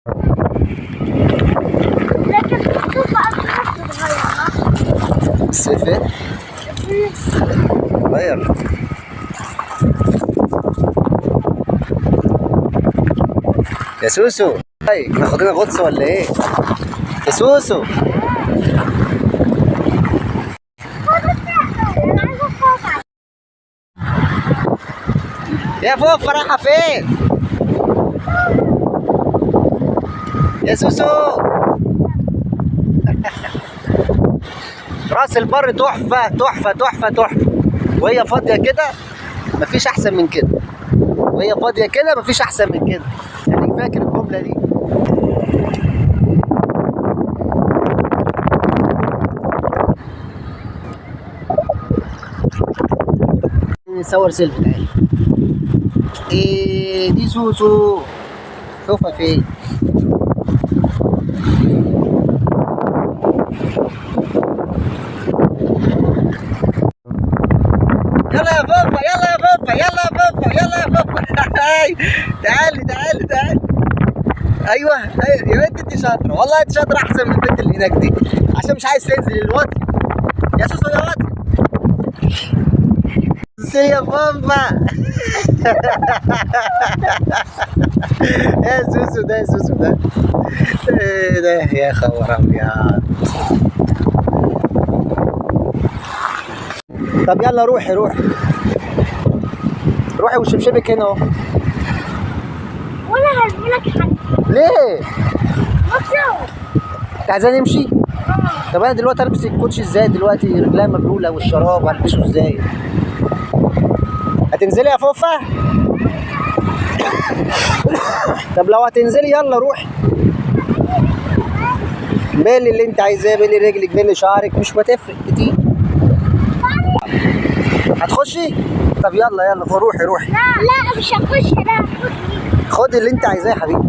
لكن شوف بقى صغيرة. الصيف ايه؟ صغير. يا سوسو، هاي ناخد لنا غطس ولا ايه؟ يا سوسو. يا فوفا رايحة فين؟ يا سوسو. راس البر تحفة تحفة تحفة تحفة، وهي فاضية كده مفيش أحسن من كده، وهي فاضية كده مفيش أحسن من كده، يعني فاكر الجملة دي؟ نصور سيلفي تعالى. إيه دي سوسو، شوفها فين؟ يلا يا بابا، يلا يا بابا، يلا يا بابا، يلا يا بابا. تعالي تعالي تعالي. ايوه ايوه يا بنت انت شاطره، والله انت شاطره احسن من البنت اللي هناك دي، عشان مش عايز تنزل الوطي. يا سوسو يا وطي. سي يا بابا. يا سوسو ده، يا سوسو ده، ايه ده يا خبر ابيض. طب يلا روحي روحي روحي، وشبشبك هنا اهو. ولا هجيلك حاجة. ليه؟ بصوا. انت عايزاني امشي؟ طب انا دلوقتي البس الكوتشي ازاي؟ دلوقتي رجليا مبلوله والشراب هلبسه ازاي؟ هتنزلي يا فوفا؟ طب لو هتنزلي يلا روحي. بيلي اللي انت عايزاه، بيلي رجلك، بيلي شعرك، مش بتفرق كتير. هتخشي؟ طب يلا يلا روحي روحي. لا لا مش هخش، لا. خدي اللي انت عايزاه يا حبيبي.